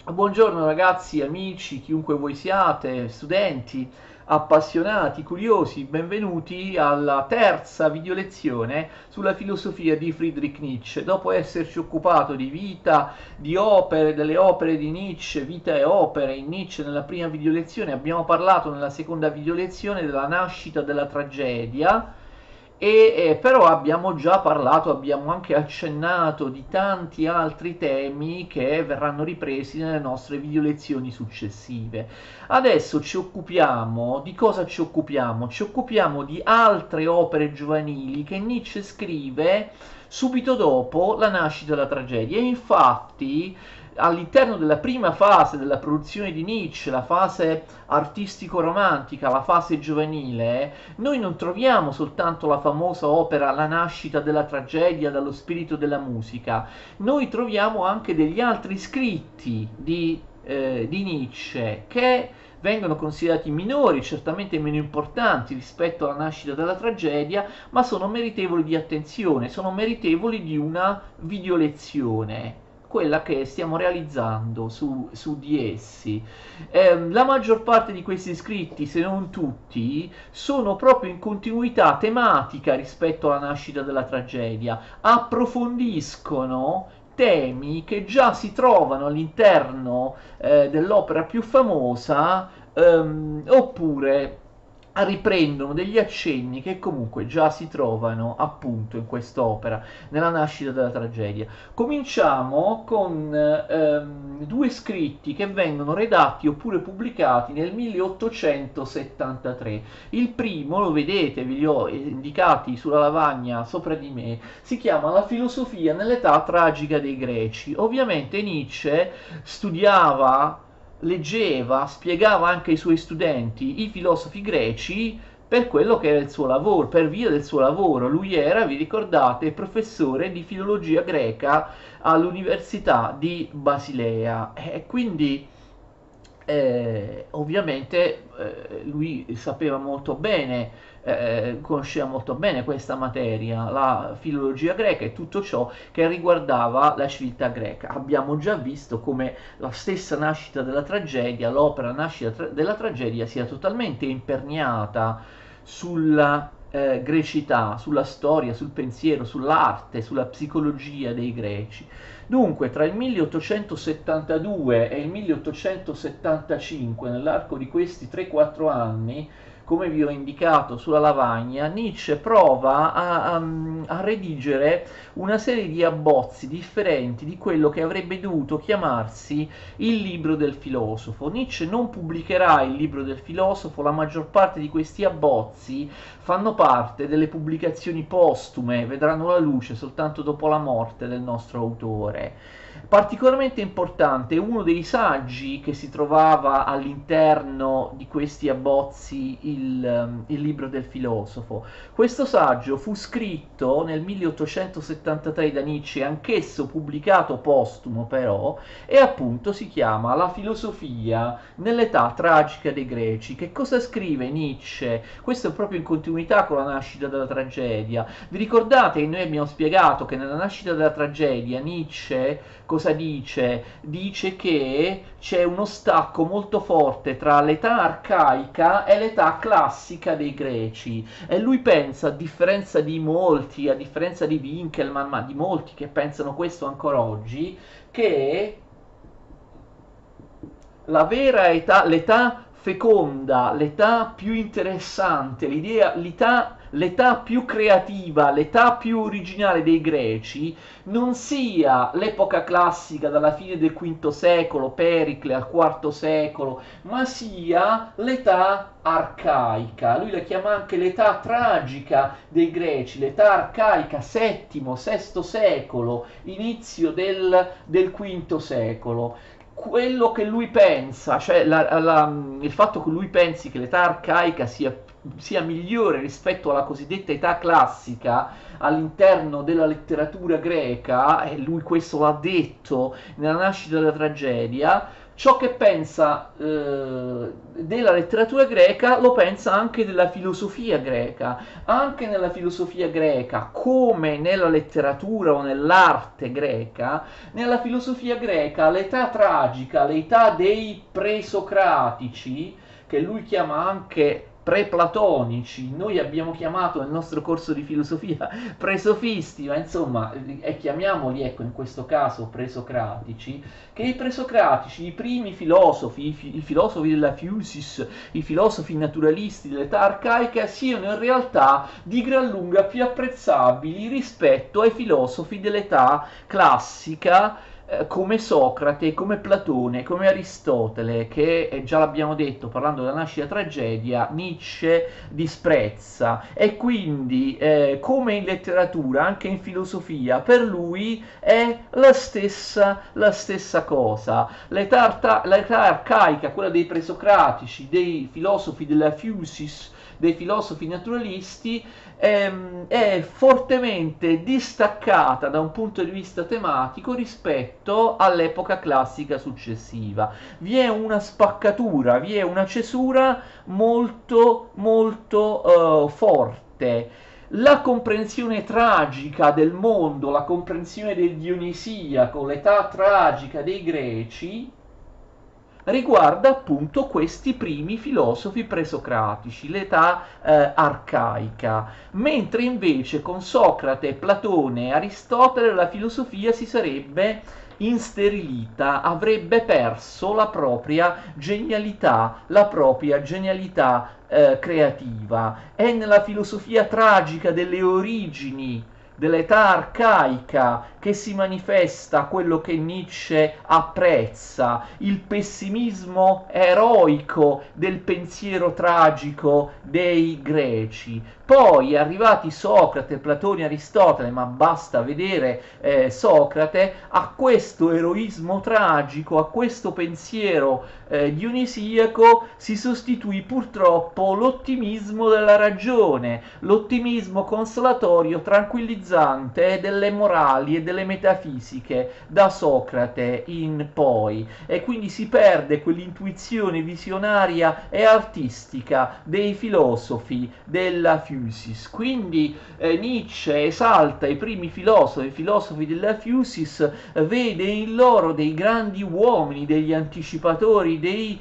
Buongiorno ragazzi, amici, chiunque voi siate, studenti, appassionati, curiosi, benvenuti alla terza videolezione sulla filosofia di Friedrich Nietzsche. Dopo esserci occupato di vita, di opere, delle opere di Nietzsche, vita e opere in Nietzsche nella prima videolezione, abbiamo parlato nella seconda videolezione della nascita della tragedia però abbiamo già parlato, abbiamo anche accennato di tanti altri temi che verranno ripresi nelle nostre video lezioni successive. Adesso ci occupiamo di cosa ci occupiamo? Ci occupiamo di altre opere giovanili che Nietzsche scrive subito dopo la nascita della tragedia. E infatti all'interno della prima fase della produzione di Nietzsche, la fase artistico-romantica, la fase giovanile, noi non troviamo soltanto la famosa opera La nascita della tragedia dallo spirito della musica, noi troviamo anche degli altri scritti di Nietzsche che vengono considerati minori, certamente meno importanti rispetto alla nascita della tragedia, ma sono meritevoli di attenzione, sono meritevoli di una videolezione, quella che stiamo realizzando su di essi. La maggior parte di questi scritti, se non tutti, sono proprio in continuità tematica rispetto alla nascita della tragedia, approfondiscono temi che già si trovano all'interno dell'opera più famosa, oppure riprendono degli accenni che comunque già si trovano appunto in quest'opera, nella nascita della tragedia. Cominciamo con due scritti che vengono redatti oppure pubblicati nel 1873. Il primo, lo vedete, ve li ho indicati sulla lavagna sopra di me, si chiama La filosofia nell'età tragica dei Greci. Ovviamente Nietzsche studiava, leggeva, spiegava anche ai suoi studenti i filosofi greci per quello che era il suo lavoro, per via del suo lavoro. Lui era, vi ricordate, professore di filologia greca all'Università di Basilea e quindi ovviamente lui sapeva molto bene, conosceva molto bene questa materia, la filologia greca e tutto ciò che riguardava la civiltà greca. Abbiamo già visto come la stessa nascita della tragedia, l'opera Nascita della tragedia, sia totalmente imperniata sulla grecità, sulla storia, sul pensiero, sull'arte, sulla psicologia dei greci. Dunque, tra il 1872 e il 1875, nell'arco di questi 3-4 anni, come vi ho indicato sulla lavagna, Nietzsche prova a redigere una serie di abbozzi differenti di quello che avrebbe dovuto chiamarsi il libro del filosofo. Nietzsche non pubblicherà il libro del filosofo, la maggior parte di questi abbozzi fanno parte delle pubblicazioni postume, vedranno la luce soltanto dopo la morte del nostro autore. Particolarmente importante, uno dei saggi che si trovava all'interno di questi abbozzi, il libro del filosofo. Questo saggio fu scritto nel 1873 da Nietzsche, anch'esso pubblicato postumo però, e appunto si chiama La filosofia nell'età tragica dei Greci. Che cosa scrive Nietzsche? Questo è proprio in continuità con la nascita della tragedia. Vi ricordate che noi abbiamo spiegato che nella nascita della tragedia Nietzsche cosa dice? Dice che c'è uno stacco molto forte tra l'età arcaica e l'età classica dei greci e lui pensa, a differenza di molti, a differenza di Winkelmann, ma di molti che pensano questo ancora oggi, che la vera età, l'età feconda, l'età più interessante, l'età più creativa, l'età più originale dei greci non sia l'epoca classica dalla fine del V secolo, Pericle al IV secolo, ma sia l'età arcaica. Lui la chiama anche l'età tragica dei greci, l'età arcaica, VII, VI secolo, inizio del V secolo. Quello che lui pensa, cioè il fatto che lui pensi che l'età arcaica sia migliore rispetto alla cosiddetta età classica all'interno della letteratura greca, e lui questo l'ha detto nella nascita della tragedia, ciò che pensa della letteratura greca lo pensa anche della filosofia greca. Anche nella filosofia greca, come nella letteratura o nell'arte greca, nella filosofia greca l'età tragica, l'età dei presocratici, che lui chiama anche preplatonici, noi abbiamo chiamato nel nostro corso di filosofia presofisti, ma insomma, chiamiamoli ecco in questo caso presocratici, che i presocratici, i primi filosofi, i filosofi della Fusis, i filosofi naturalisti dell'età arcaica, siano in realtà di gran lunga più apprezzabili rispetto ai filosofi dell'età classica, come Socrate, come Platone, come Aristotele, che già l'abbiamo detto parlando della nascita tragedia, Nietzsche disprezza. E quindi, come in letteratura, anche in filosofia, per lui è la stessa cosa. L'età arcaica, quella dei presocratici, dei filosofi della Fusis, dei filosofi naturalisti, è fortemente distaccata da un punto di vista tematico rispetto all'epoca classica successiva. Vi è una spaccatura, vi è una cesura molto molto forte. La comprensione tragica del mondo, la comprensione del Dionisiaco, l'età tragica dei greci, riguarda appunto questi primi filosofi presocratici, l'età arcaica, mentre invece con Socrate, Platone e Aristotele la filosofia si sarebbe insterilita, avrebbe perso la propria genialità creativa. È nella filosofia tragica delle origini dell'età arcaica che si manifesta quello che Nietzsche apprezza, il pessimismo eroico del pensiero tragico dei greci. Poi, arrivati Socrate, Platone, Aristotele, ma basta vedere Socrate, a questo eroismo tragico, a questo pensiero dionisiaco si sostituì purtroppo l'ottimismo della ragione, l'ottimismo consolatorio, tranquillizzante delle morali e delle metafisiche da Socrate in poi, e quindi si perde quell'intuizione visionaria e artistica dei filosofi della Fusis. Quindi Nietzsche esalta i primi filosofi, i filosofi della Fusis, vede in loro dei grandi uomini, degli anticipatori, dei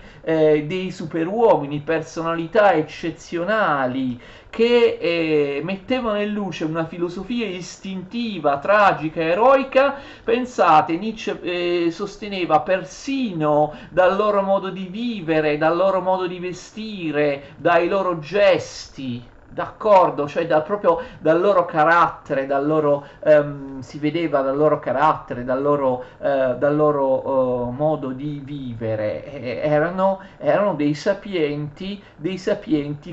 superuomini, personalità eccezionali che mettevano in luce una filosofia istintiva, tragica, eroica. Pensate, Nietzsche sosteneva persino dal loro modo di vivere, dal loro modo di vestire, dai loro gesti. D'accordo, cioè proprio dal loro carattere, si vedeva dal loro carattere, dal loro modo di vivere. Erano dei sapienti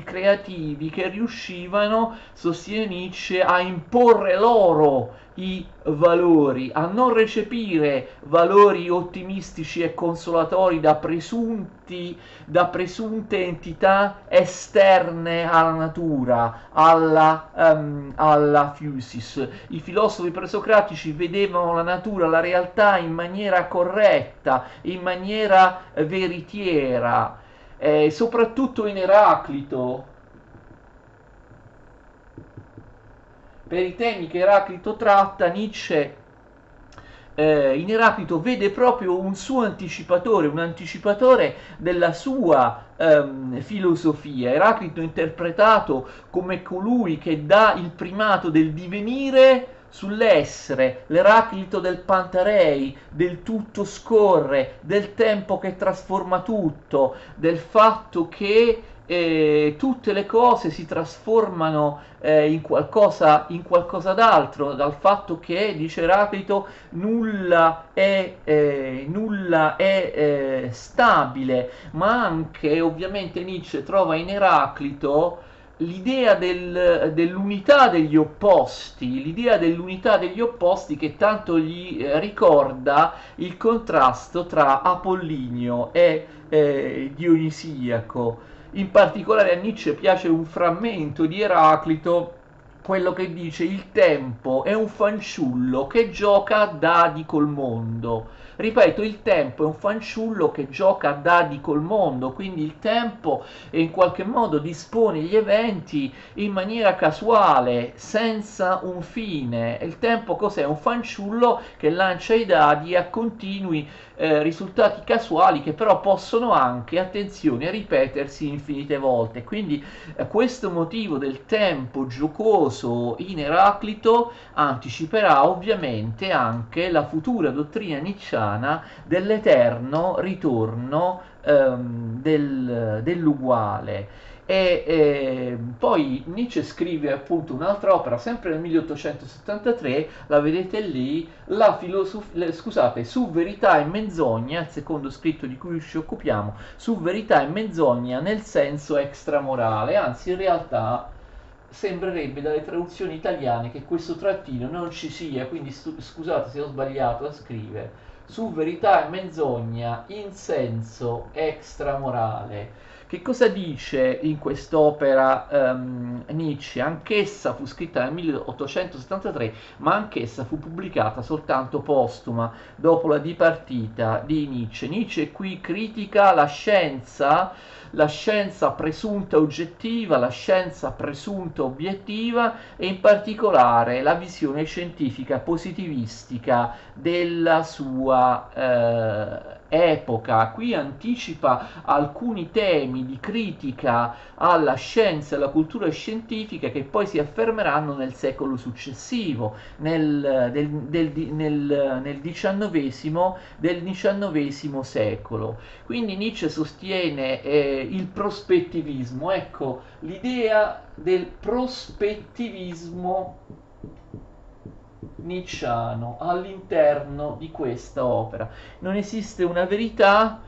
creativi che riuscivano, sostiene Nietzsche, a imporre loro i valori, a non recepire valori ottimistici e consolatori da presunte entità esterne alla natura, alla Fusis. I filosofi presocratici vedevano la natura, la realtà in maniera corretta, in maniera veritiera, soprattutto in Eraclito. Per i temi che Eraclito tratta, Nietzsche in Eraclito vede proprio un suo anticipatore, un anticipatore della sua filosofia. Eraclito interpretato come colui che dà il primato del divenire sull'essere, l'Eraclito del Pantarei, del tutto scorre, del tempo che trasforma tutto, del fatto che tutte le cose si trasformano in qualcosa d'altro, dal fatto che, dice Eraclito, nulla è stabile, ma anche ovviamente Nietzsche trova in Eraclito dell'unità degli opposti, l'idea dell'unità degli opposti che tanto gli ricorda il contrasto tra Apollinio e Dionisiaco. In particolare a Nietzsche piace un frammento di Eraclito, quello che dice: il tempo è un fanciullo che gioca a dadi col mondo. Ripeto, il tempo è un fanciullo che gioca a dadi col mondo, quindi il tempo in qualche modo dispone gli eventi in maniera casuale, senza un fine. Il tempo cos'è? Un fanciullo che lancia i dadi a continui risultati casuali che però possono anche, attenzione, ripetersi infinite volte. Quindi questo motivo del tempo giocoso in Eraclito anticiperà ovviamente anche la futura dottrina nicciana dell'eterno ritorno dell'uguale. Poi Nietzsche scrive appunto un'altra opera, sempre nel 1873, la vedete lì, scusate, su verità e menzogna, il secondo scritto di cui ci occupiamo, su verità e menzogna nel senso extramorale, anzi in realtà sembrerebbe dalle traduzioni italiane che questo trattino non ci sia, quindi scusate se ho sbagliato a scrivere, su verità e menzogna in senso extramorale. Che cosa dice in quest'opera Nietzsche? Anch'essa fu scritta nel 1873, ma anch'essa fu pubblicata soltanto postuma, dopo la dipartita di Nietzsche. Nietzsche qui critica la scienza presunta oggettiva, la scienza presunta obiettiva e in particolare la visione scientifica positivistica della sua epoca. Qui anticipa alcuni temi di critica alla scienza e alla cultura scientifica che poi si affermeranno nel secolo successivo, nel XIX secolo. Quindi Nietzsche sostiene il prospettivismo, ecco l'idea del prospettivismo nicciano all'interno di questa opera. Non esiste una verità,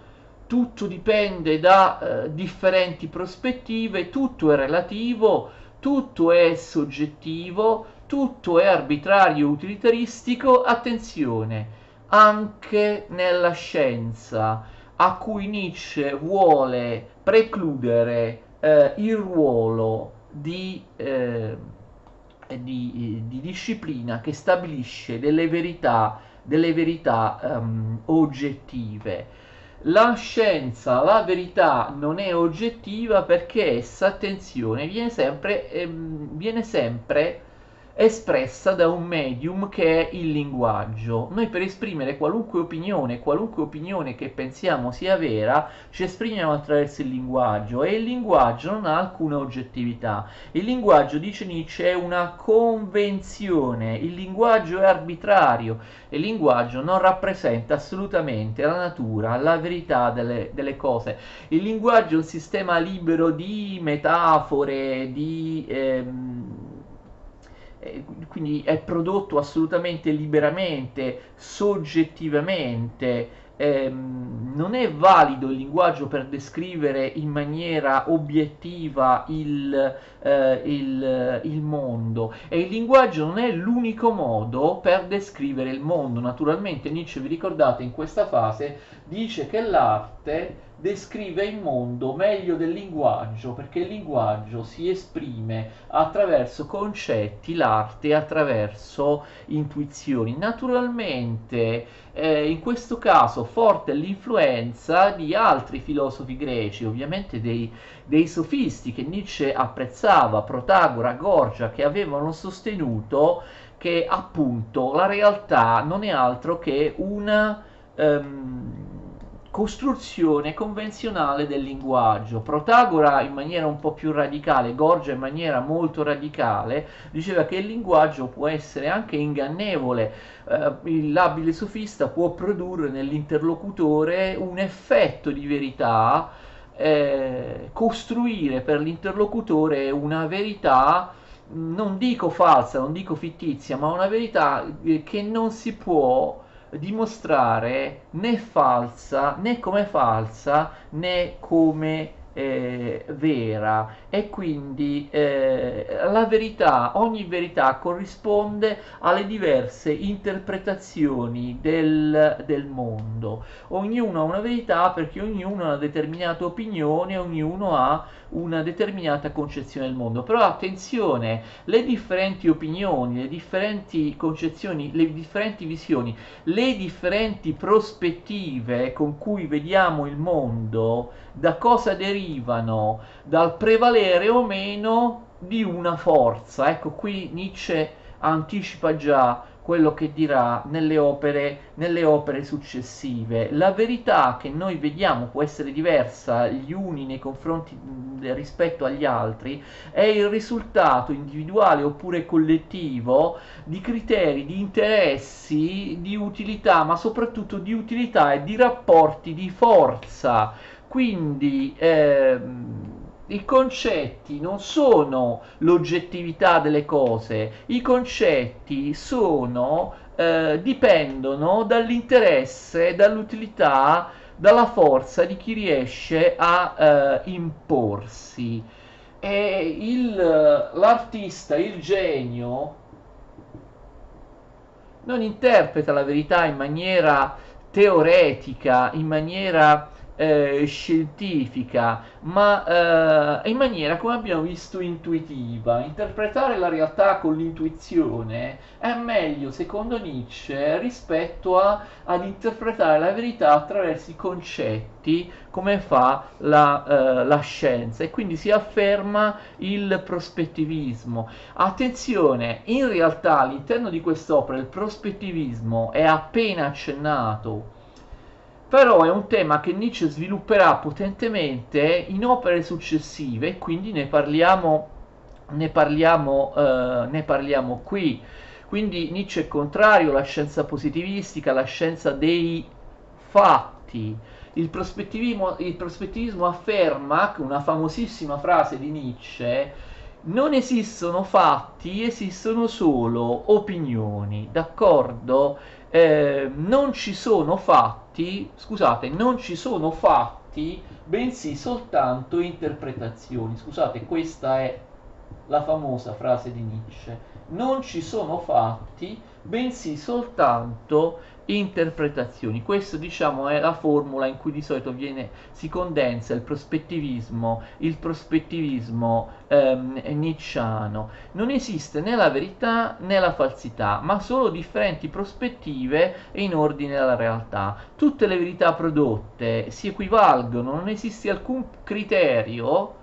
tutto dipende da differenti prospettive, tutto è relativo, tutto è soggettivo, tutto è arbitrario utilitaristico. Attenzione, anche nella scienza a cui Nietzsche vuole precludere il ruolo di disciplina che stabilisce delle verità oggettive. La scienza, la verità non è oggettiva perché essa, attenzione, viene sempre espressa da un medium che è il linguaggio. Noi per esprimere qualunque opinione che pensiamo sia vera, ci esprimiamo attraverso il linguaggio e il linguaggio non ha alcuna oggettività. Il linguaggio, dice Nietzsche, è una convenzione, il linguaggio è arbitrario, il linguaggio non rappresenta assolutamente la natura, la verità delle cose. Il linguaggio è un sistema libero di metafore, quindi è prodotto assolutamente liberamente, soggettivamente. Non è valido il linguaggio per descrivere in maniera obiettiva il mondo, e il linguaggio non è l'unico modo per descrivere il mondo. Naturalmente Nietzsche, vi ricordate, in questa fase dice che l'arte descrive il mondo meglio del linguaggio, perché il linguaggio si esprime attraverso concetti, l'arte attraverso intuizioni. Naturalmente in questo caso forte l'influenza di altri filosofi greci, ovviamente dei sofisti che Nietzsche apprezzava, Protagora, Gorgia, che avevano sostenuto che appunto la realtà non è altro che una costruzione convenzionale del linguaggio. Protagora in maniera un po' più radicale, Gorgia in maniera molto radicale, diceva che il linguaggio può essere anche ingannevole. L'abile sofista può produrre nell'interlocutore un effetto di verità, costruire per l'interlocutore una verità, non dico falsa, non dico fittizia, ma una verità che non si può dimostrare né falsa né come falsa né come vera, e quindi la verità, ogni verità corrisponde alle diverse interpretazioni del mondo. Ognuno ha una verità perché ognuno ha una determinata opinione, ognuno ha una determinata concezione del mondo. Però attenzione, le differenti opinioni, le differenti concezioni, le differenti visioni, le differenti prospettive con cui vediamo il mondo, da cosa derivano? Dal prevalere o meno di una forza. Ecco, qui Nietzsche anticipa già quello che dirà nelle opere successive. La verità che noi vediamo può essere diversa gli uni nei confronti rispetto agli altri, è il risultato individuale oppure collettivo di criteri, di interessi, di utilità, ma soprattutto di utilità e di rapporti di forza. Quindi i concetti non sono l'oggettività delle cose, i concetti dipendono dall'interesse, dall'utilità, dalla forza di chi riesce a imporsi. E l'artista, il genio, non interpreta la verità in maniera teoretica, in maniera scientifica, ma in maniera, come abbiamo visto, intuitiva. Interpretare la realtà con l'intuizione è meglio, secondo Nietzsche, rispetto ad interpretare la verità attraverso i concetti, come fa la scienza, e quindi si afferma il prospettivismo. Attenzione, in realtà all'interno di quest'opera il prospettivismo è appena accennato, però è un tema che Nietzsche svilupperà potentemente in opere successive, e quindi ne parliamo qui. Quindi Nietzsche è contrario alla scienza positivistica, alla scienza dei fatti. Il prospettivismo afferma, una famosissima frase di Nietzsche: non esistono fatti, esistono solo opinioni, d'accordo? Non ci sono fatti, scusate, non ci sono fatti, bensì soltanto interpretazioni. Scusate, questa è la famosa frase di Nietzsche. Non ci sono fatti, bensì soltanto interpretazioni. Questa, diciamo, è la formula in cui di solito si condensa il prospettivismo nietzschiano. Non esiste né la verità né la falsità, ma solo differenti prospettive in ordine alla realtà. Tutte le verità prodotte si equivalgono, non esiste alcun criterio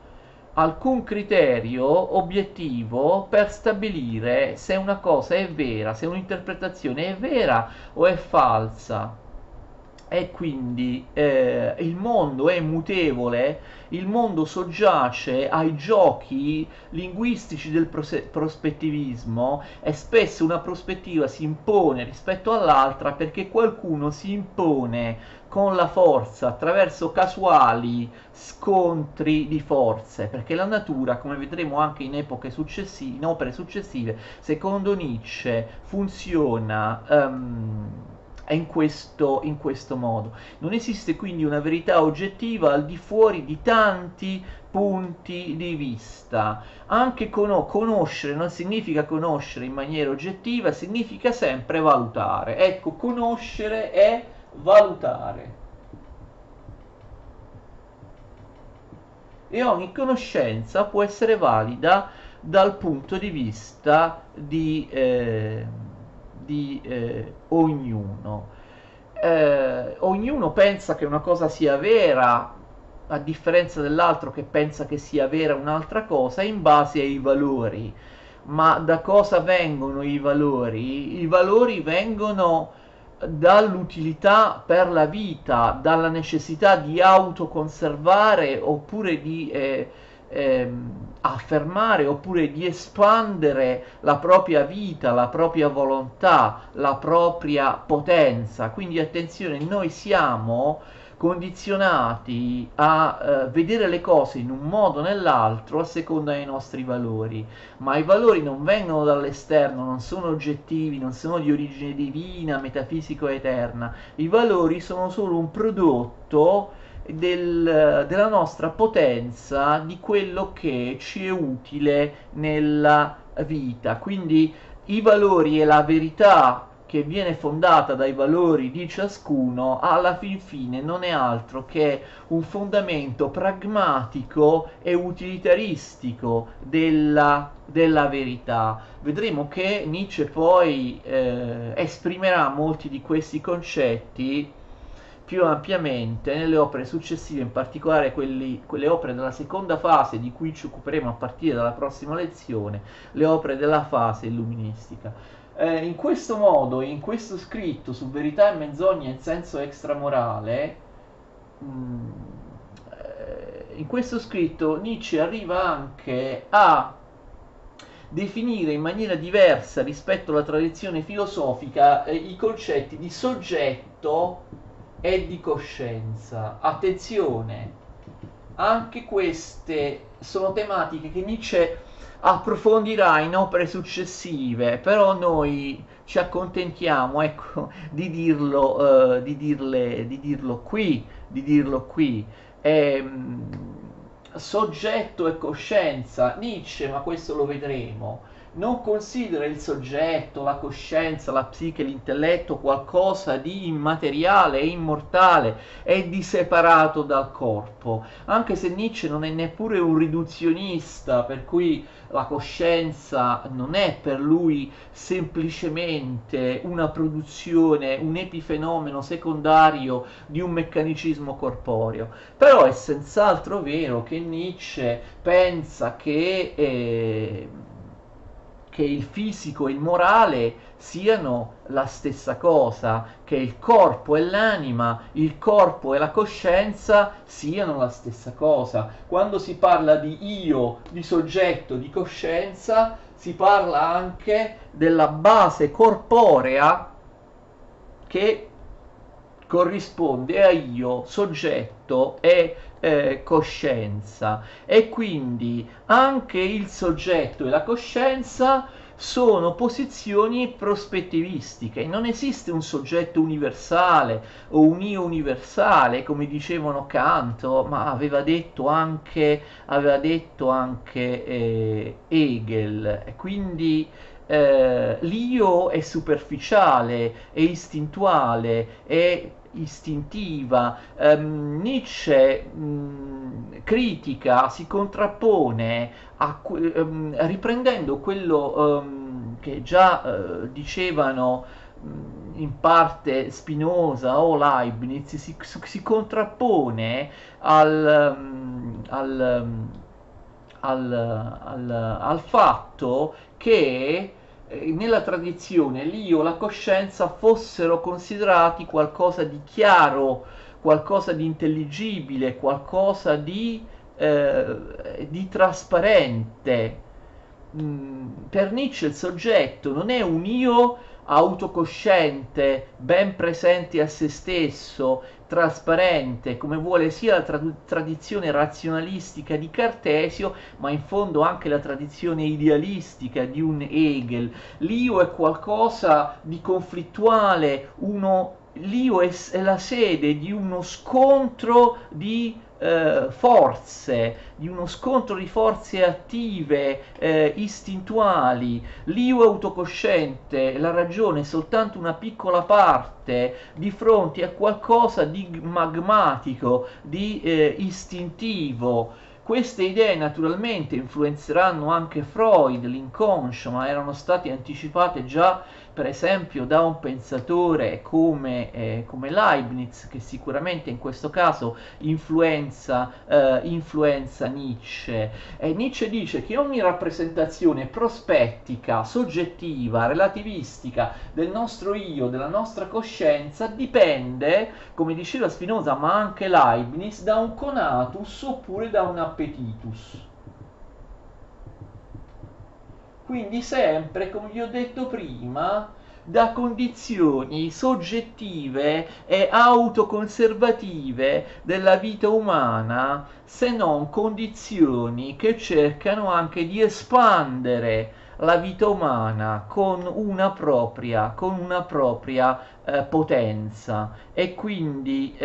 obiettivo per stabilire se una cosa è vera, se un'interpretazione è vera o è falsa. E quindi il mondo è mutevole, il mondo soggiace ai giochi linguistici del prospettivismo, e spesso una prospettiva si impone rispetto all'altra perché qualcuno si impone con la forza attraverso casuali scontri di forze, perché la natura, come vedremo anche in opere successive, secondo Nietzsche funziona in questo modo. Non esiste quindi una verità oggettiva al di fuori di tanti punti di vista. Anche conoscere non significa conoscere in maniera oggettiva, significa sempre valutare. Ecco, conoscere è valutare. E ogni conoscenza può essere valida dal punto di vista di ognuno. Ognuno pensa che una cosa sia vera, a differenza dell'altro che pensa che sia vera un'altra cosa, in base ai valori. Ma da cosa vengono i valori? I valori vengono dall'utilità per la vita, dalla necessità di autoconservare oppure di affermare oppure di espandere la propria vita, la propria volontà, la propria potenza. Quindi attenzione, noi siamo condizionati a vedere le cose in un modo o nell'altro a seconda dei nostri valori, ma i valori non vengono dall'esterno, non sono oggettivi, non sono di origine divina, metafisico eterna. I valori sono solo un prodotto della nostra potenza, di quello che ci è utile nella vita. Quindi i valori e la verità che viene fondata dai valori di ciascuno, alla fin fine non è altro che un fondamento pragmatico e utilitaristico della verità. Vedremo che Nietzsche poi esprimerà molti di questi concetti più ampiamente nelle opere successive, in particolare quelle opere della seconda fase di cui ci occuperemo a partire dalla prossima lezione, le opere della fase illuministica. In questo modo, in questo scritto su verità e menzogna in senso extramorale, in questo scritto Nietzsche arriva anche a definire in maniera diversa rispetto alla tradizione filosofica i concetti di soggetto e di coscienza. Attenzione, anche queste sono tematiche che Nietzsche approfondirà in opere successive, però noi ci accontentiamo, ecco, di dirlo qui. Soggetto e coscienza, Nietzsche, ma questo lo vedremo, non considera il soggetto, la coscienza, la psiche, l'intelletto qualcosa di immateriale e immortale e di separato dal corpo, anche se Nietzsche non è neppure un riduzionista, per cui la coscienza non è per lui semplicemente una produzione, un epifenomeno secondario di un meccanismo corporeo. Però è senz'altro vero che Nietzsche pensa che il fisico e il morale siano la stessa cosa, che il corpo e l'anima, il corpo e la coscienza siano la stessa cosa. Quando si parla di io, di soggetto, di coscienza, si parla anche della base corporea che corrisponde a io, soggetto e coscienza, e quindi anche il soggetto e la coscienza sono posizioni prospettivistiche. Non esiste un soggetto universale o un io universale, come dicevano Kant, ma aveva detto anche Hegel. E quindi l'io è superficiale, è istintuale, è istintiva. Nietzsche critica, si contrappone riprendendo quello che già dicevano in parte Spinoza o Leibniz, si contrappone al fatto che nella tradizione l'io e la coscienza fossero considerati qualcosa di chiaro, qualcosa di intelligibile, qualcosa di trasparente. Per Nietzsche il soggetto non è un io autocosciente, ben presente a se stesso, trasparente, come vuole sia la tradizione razionalistica di Cartesio, ma in fondo anche la tradizione idealistica di un Hegel. L'io è qualcosa di conflittuale, l'io è la sede di uno scontro di forze, di uno scontro di forze attive, istintuali. L'io autocosciente, la ragione è soltanto una piccola parte di fronte a qualcosa di magmatico, di istintivo. Queste idee naturalmente influenzeranno anche Freud, l'inconscio, ma erano state anticipate già per esempio da un pensatore come Leibniz, che sicuramente in questo caso influenza Nietzsche. E Nietzsche dice che ogni rappresentazione prospettica, soggettiva, relativistica del nostro io, della nostra coscienza, dipende, come diceva Spinoza ma anche Leibniz, da un conatus oppure da un appetitus. Quindi sempre, come vi ho detto prima, da condizioni soggettive e autoconservative della vita umana, se non condizioni che cercano anche di espandere la vita umana con una propria potenza, e quindi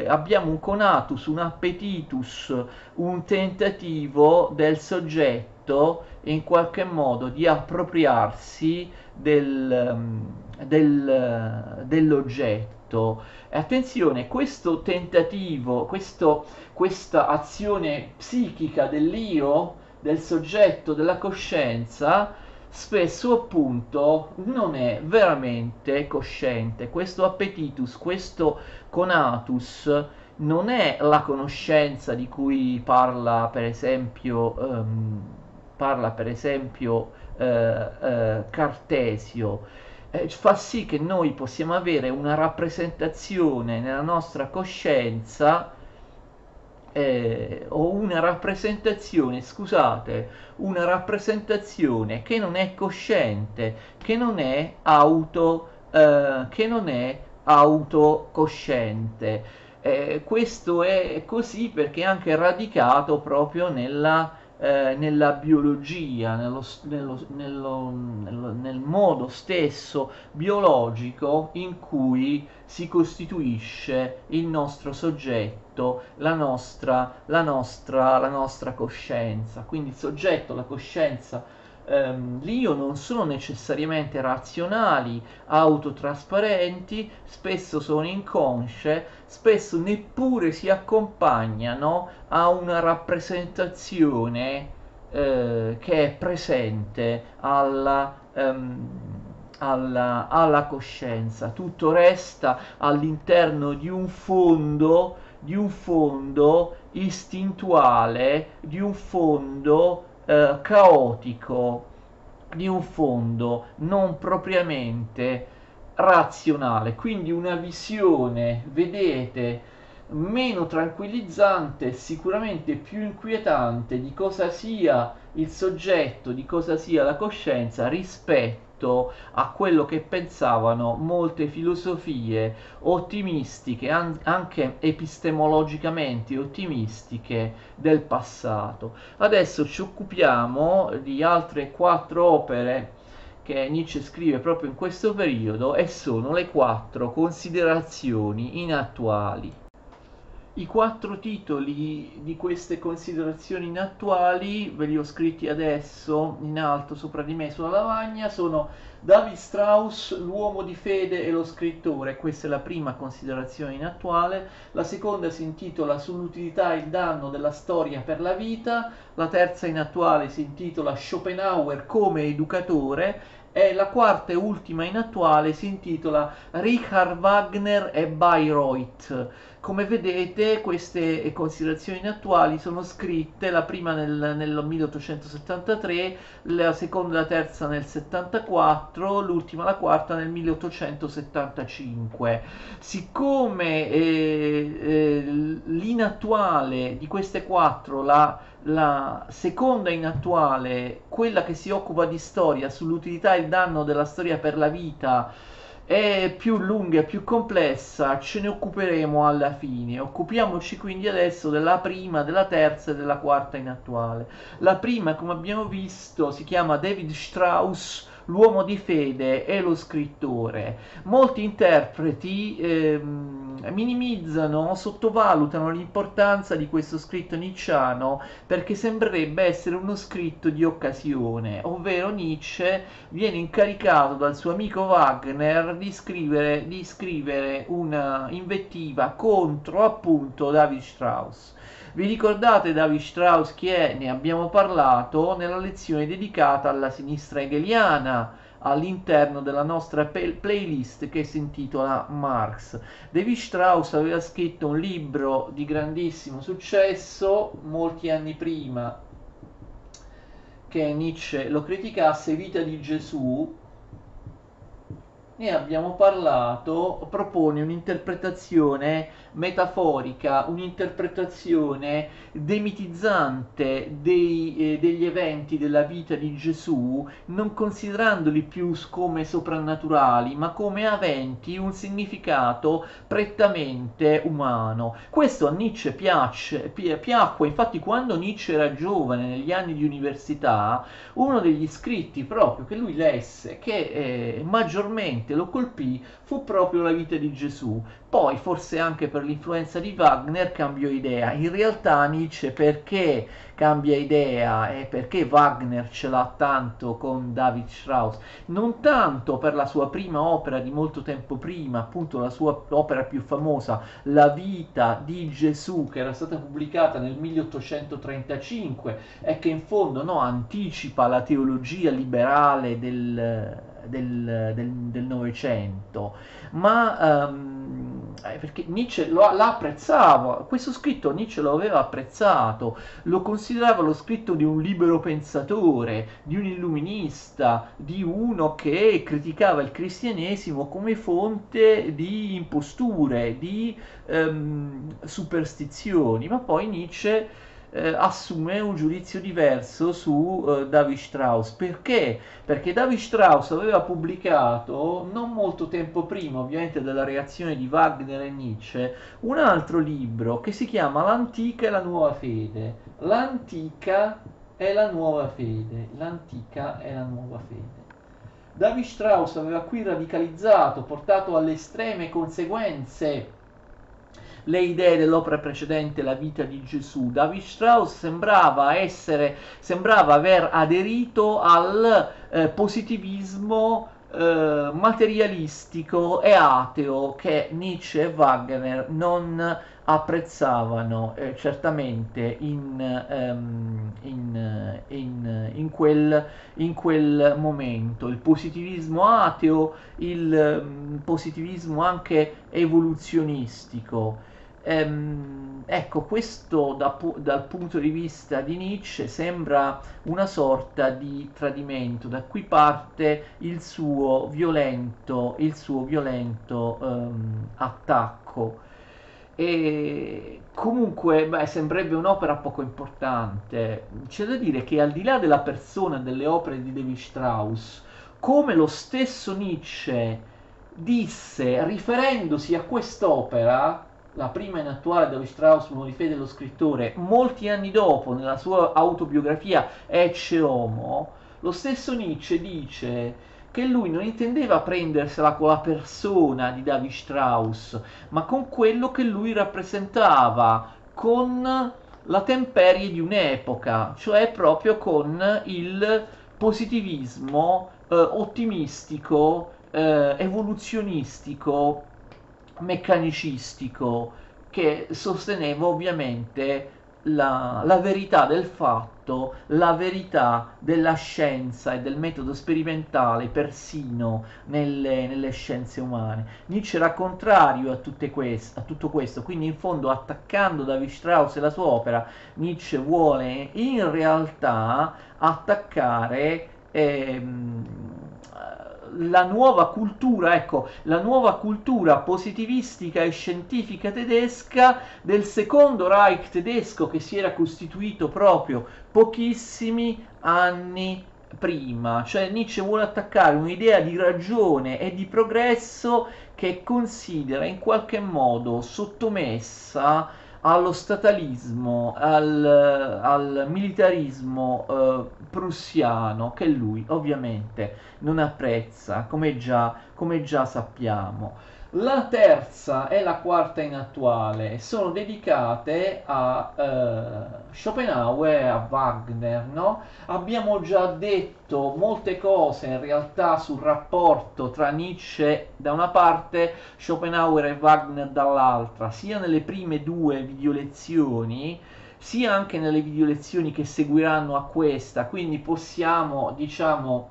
abbiamo un conatus, un appetitus, un tentativo del soggetto in qualche modo di appropriarsi dell'oggetto. E attenzione, questo tentativo, questa azione psichica dell'io, del soggetto, della coscienza, spesso appunto non è veramente cosciente. Questo appetitus, questo conatus non è la conoscenza di cui parla per esempio Cartesio. Fa sì che noi possiamo avere una rappresentazione nella nostra coscienza, o una rappresentazione, scusate, una rappresentazione che non è cosciente, che non è autocosciente. Questo è così perché è anche radicato proprio nella biologia, nel modo stesso biologico in cui si costituisce il nostro soggetto, la nostra coscienza. Quindi il soggetto, la coscienza, l'io non sono necessariamente razionali, autotrasparenti, spesso sono inconsce, spesso neppure si accompagnano a una rappresentazione che è presente alla coscienza. Tutto resta all'interno di un fondo istintuale, di un fondo caotico, di un fondo non propriamente razionale. Quindi una visione, vedete, meno tranquillizzante, sicuramente più inquietante di cosa sia il soggetto, di cosa sia la coscienza rispetto a quello che pensavano molte filosofie ottimistiche, anche epistemologicamente ottimistiche del passato. Adesso ci occupiamo di altre 4 opere che Nietzsche scrive proprio in questo periodo, e sono le 4 considerazioni inattuali. I 4 titoli di queste considerazioni inattuali ve li ho scritti adesso in alto sopra di me sulla lavagna. Sono David Strauss, l'uomo di fede e lo scrittore. Questa è la prima considerazione inattuale. La seconda si intitola Sull'utilità e il danno della storia per la vita. La terza inattuale si intitola Schopenhauer come educatore. E la quarta e ultima inattuale si intitola Richard Wagner e Bayreuth. Come vedete, queste considerazioni inattuali sono scritte, la prima nel 1873, la seconda e la terza nel 74, l'ultima, la quarta, nel 1875. Siccome l'inattuale di queste 4, la seconda inattuale, quella che si occupa di storia, sull'utilità e il danno della storia per la vita, è più lunga e più complessa, ce ne occuperemo alla fine. Occupiamoci quindi adesso della prima, della terza e della quarta inattuale. La prima, come abbiamo visto, si chiama David Strauss, l'uomo di fede e lo scrittore. Molti interpreti minimizzano, sottovalutano l'importanza di questo scritto nietzschiano, perché sembrerebbe essere uno scritto di occasione, ovvero Nietzsche viene incaricato dal suo amico Wagner di scrivere una invettiva contro appunto David Strauss. Vi ricordate David Strauss chi è? Ne abbiamo parlato nella lezione dedicata alla sinistra hegeliana all'interno della nostra playlist che si intitola Marx. David Strauss aveva scritto un libro di grandissimo successo molti anni prima che Nietzsche lo criticasse, Vita di Gesù, ne abbiamo parlato, propone un'interpretazione metaforica, un'interpretazione demitizzante degli eventi della vita di Gesù, non considerandoli più come soprannaturali, ma come aventi un significato prettamente umano. Questo a Nietzsche piacque, infatti quando Nietzsche era giovane, negli anni di università, uno degli scritti proprio che lui lesse, che maggiormente lo colpì, fu proprio la vita di Gesù. Poi, forse anche per l'influenza di Wagner, cambiò idea. In realtà Nietzsche perché cambia idea e perché Wagner ce l'ha tanto con David Strauss? Non tanto per la sua prima opera di molto tempo prima, appunto la sua opera più famosa, La vita di Gesù, che era stata pubblicata nel 1835 e che in fondo, no, anticipa la teologia liberale del Novecento, ma perché Nietzsche la apprezzava, questo scritto Nietzsche lo aveva apprezzato, lo considerava lo scritto di un libero pensatore, di un illuminista, di uno che criticava il cristianesimo come fonte di imposture, di superstizioni, ma poi Nietzsche assume un giudizio diverso su David Strauss. Perché? Perché David Strauss aveva pubblicato, non molto tempo prima ovviamente della reazione di Wagner e Nietzsche, un altro libro che si chiama L'antica e la nuova fede. L'antica e la nuova fede. L'antica e la nuova fede. David Strauss aveva qui radicalizzato, portato alle estreme conseguenze le idee dell'opera precedente, La vita di Gesù. David Strauss sembrava aver aderito al positivismo materialistico e ateo che Nietzsche e Wagner non apprezzavano certamente in quel momento. Il positivismo ateo, il positivismo anche evoluzionistico. Ecco, questo dal punto di vista di Nietzsche sembra una sorta di tradimento, da qui parte il suo violento attacco. E comunque, beh, sembrerebbe un'opera poco importante. C'è da dire che al di là della persona delle opere di David Strauss, come lo stesso Nietzsche disse, riferendosi a quest'opera, la prima in attuale David Strauss, uomo di fede dello scrittore, molti anni dopo, nella sua autobiografia Ecce Homo, lo stesso Nietzsche dice che lui non intendeva prendersela con la persona di David Strauss, ma con quello che lui rappresentava, con la temperie di un'epoca, cioè proprio con il positivismo ottimistico, evoluzionistico, meccanicistico, che sosteneva ovviamente la verità del fatto, la verità della scienza e del metodo sperimentale, persino nelle scienze umane. Nietzsche era contrario a tutto questo, quindi in fondo, attaccando David Strauss e la sua opera, Nietzsche vuole in realtà attaccare la nuova cultura, ecco, la nuova cultura positivistica e scientifica tedesca del secondo Reich tedesco, che si era costituito proprio pochissimi anni prima. Cioè Nietzsche vuole attaccare un'idea di ragione e di progresso che considera in qualche modo sottomessa allo statalismo, al militarismo prussiano, che lui ovviamente non apprezza, come già sappiamo. La terza e la quarta in attuale sono dedicate a Schopenhauer e a Wagner, no? Abbiamo già detto molte cose in realtà sul rapporto tra Nietzsche da una parte, Schopenhauer e Wagner dall'altra, sia nelle prime due videolezioni, sia anche nelle videolezioni che seguiranno a questa, quindi possiamo, diciamo,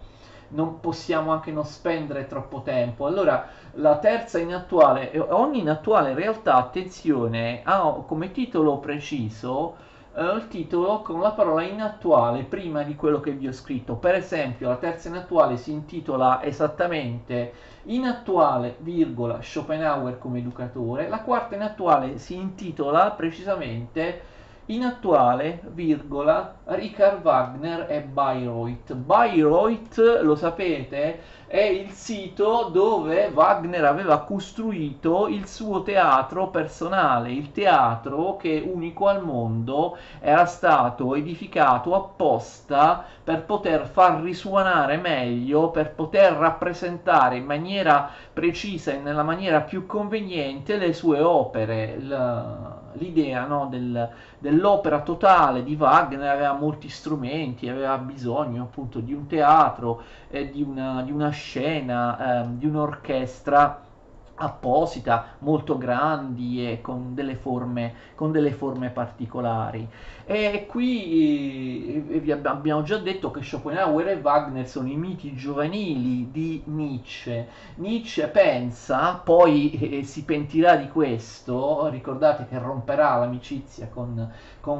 non possiamo anche non spendere troppo tempo. Allora, la terza in attuale, ogni in attuale in realtà, attenzione, ha come titolo preciso il titolo con la parola inattuale prima di quello che vi ho scritto. Per esempio, la terza inattuale si intitola esattamente inattuale, virgola, Schopenhauer come educatore. La quarta inattuale si intitola precisamente inattuale, virgola, Richard Wagner e Bayreuth. Bayreuth, lo sapete, è il sito dove Wagner aveva costruito il suo teatro personale, il teatro che unico al mondo era stato edificato apposta per poter far risuonare meglio, per poter rappresentare in maniera precisa e nella maniera più conveniente le sue opere. L'idea, no, dell'opera totale di Wagner aveva molti strumenti, aveva bisogno appunto di un teatro, di una scena, di un'orchestra apposita, molto grandi e con delle forme particolari. E qui vi abbiamo già detto che Schopenhauer e Wagner sono i miti giovanili di Nietzsche. Nietzsche pensa, poi si pentirà di questo, ricordate che romperà l'amicizia con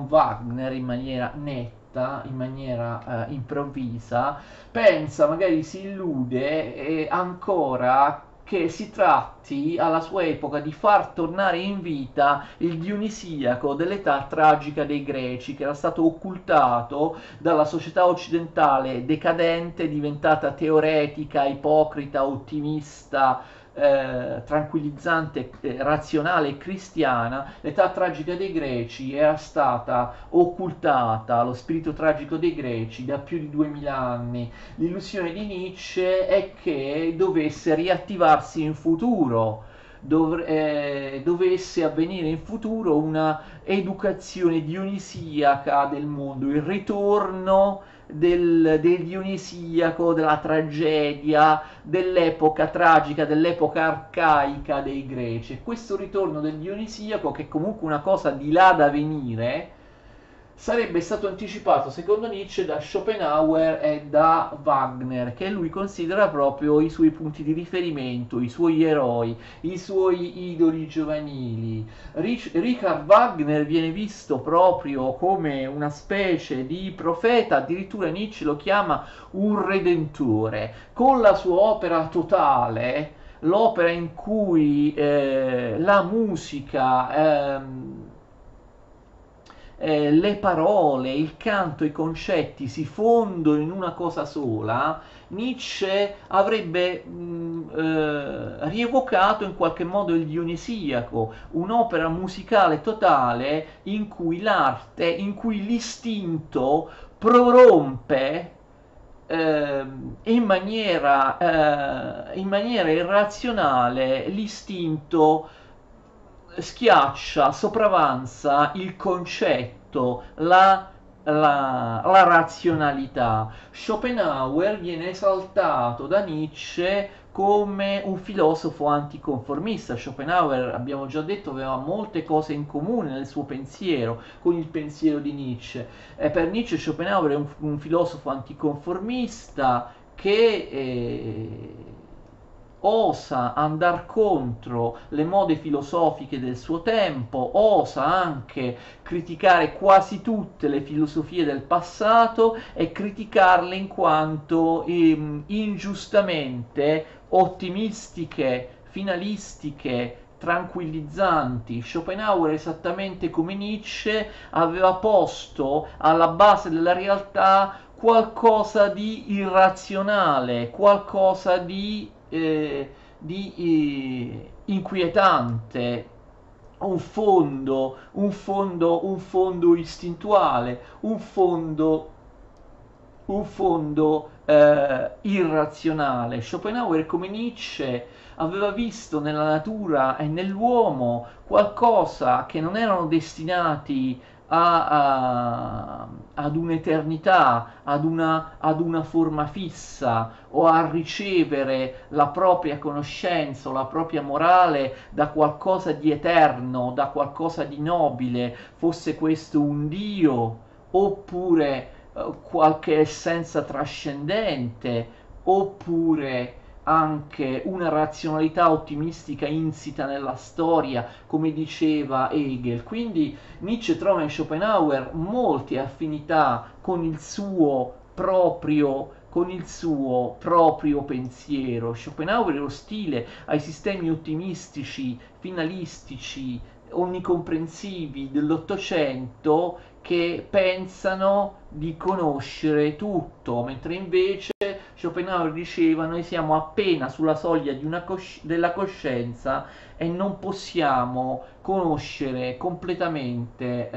Wagner in maniera netta, in maniera improvvisa, pensa, magari si illude ancora che si tratti alla sua epoca di far tornare in vita il Dionisiaco dell'età tragica dei Greci, che era stato occultato dalla società occidentale decadente, diventata teoretica, ipocrita, ottimista, tranquillizzante, razionale e cristiana. L'età tragica dei Greci era stata occultata, lo spirito tragico dei Greci, da più di 2000 anni. L'illusione di Nietzsche è che dovesse riattivarsi in futuro, dovesse avvenire in futuro una educazione dionisiaca del mondo, il ritorno del dionisiaco, della tragedia, dell'epoca tragica, dell'epoca arcaica dei greci. E questo ritorno del dionisiaco, che è comunque una cosa di là da venire, sarebbe stato anticipato secondo Nietzsche da Schopenhauer e da Wagner, che lui considera proprio i suoi punti di riferimento, i suoi eroi, i suoi idoli giovanili. Richard Wagner viene visto proprio come una specie di profeta, addirittura Nietzsche lo chiama un redentore, con la sua opera totale, l'opera in cui la musica, le parole, il canto, i concetti si fondono in una cosa sola. Nietzsche avrebbe rievocato in qualche modo il Dionisiaco, un'opera musicale totale in cui l'arte, in cui l'istinto prorompe in maniera irrazionale, l'istinto schiaccia, sopravanza il concetto, la razionalità. Schopenhauer viene esaltato da Nietzsche come un filosofo anticonformista. Schopenhauer, abbiamo già detto, aveva molte cose in comune nel suo pensiero con il pensiero di Nietzsche. Per Nietzsche Schopenhauer è un filosofo anticonformista che osa andare contro le mode filosofiche del suo tempo, osa anche criticare quasi tutte le filosofie del passato e criticarle in quanto ingiustamente ottimistiche, finalistiche, tranquillizzanti. Schopenhauer, esattamente come Nietzsche, aveva posto alla base della realtà qualcosa di irrazionale, qualcosa di inquietante, un fondo istintuale, un fondo irrazionale. Schopenhauer, come Nietzsche, aveva visto nella natura e nell'uomo qualcosa che non erano destinati ad un'eternità, ad una forma fissa o a ricevere la propria conoscenza o la propria morale da qualcosa di eterno, da qualcosa di nobile, fosse questo un Dio oppure qualche essenza trascendente, oppure anche una razionalità ottimistica insita nella storia, come diceva Hegel. Quindi Nietzsche trova in Schopenhauer molte affinità con il suo proprio pensiero. Schopenhauer è ostile ai sistemi ottimistici, finalistici, onnicomprensivi dell'Ottocento che pensano di conoscere tutto, mentre invece Schopenhauer diceva noi siamo appena sulla soglia di della coscienza e non possiamo conoscere completamente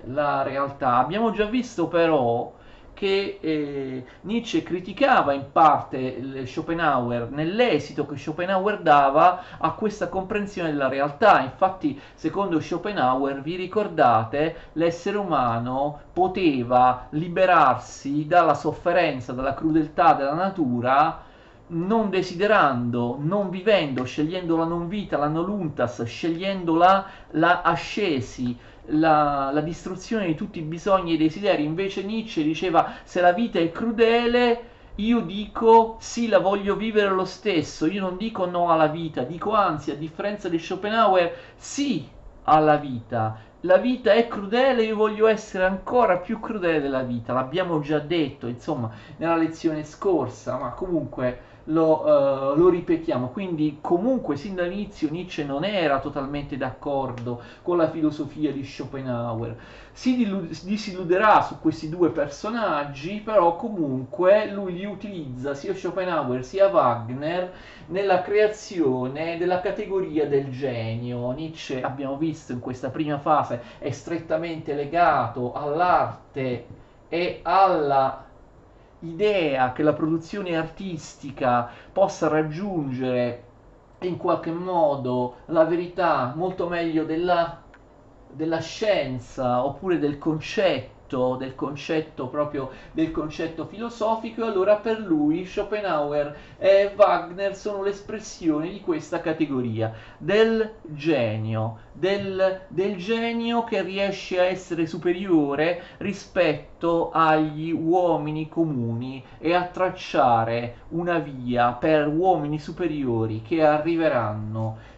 la realtà. Abbiamo già visto però che Nietzsche criticava in parte Schopenhauer nell'esito che Schopenhauer dava a questa comprensione della realtà. Infatti, secondo Schopenhauer, vi ricordate, l'essere umano poteva liberarsi dalla sofferenza, dalla crudeltà della natura non desiderando, non vivendo, scegliendo la non vita, la noluntas, scegliendo la ascesi, la distruzione di tutti i bisogni e i desideri. Invece Nietzsche diceva se la vita è crudele, io dico sì, la voglio vivere lo stesso, io non dico no alla vita, dico anzi, a differenza di Schopenhauer, sì alla vita. La vita è crudele, io voglio essere ancora più crudele della vita, l'abbiamo già detto, insomma, nella lezione scorsa, ma comunque lo ripetiamo. Quindi comunque sin dall'inizio Nietzsche non era totalmente d'accordo con la filosofia di Schopenhauer. Si disilluderà su questi due personaggi, però comunque lui li utilizza sia Schopenhauer sia Wagner nella creazione della categoria del genio. Nietzsche, abbiamo visto in questa prima fase, è strettamente legato all'arte e alla idea che la produzione artistica possa raggiungere in qualche modo la verità molto meglio della scienza oppure del concetto proprio del concetto filosofico, e allora per lui Schopenhauer e Wagner sono l'espressione di questa categoria del genio, del genio che riesce a essere superiore rispetto agli uomini comuni e a tracciare una via per uomini superiori che arriveranno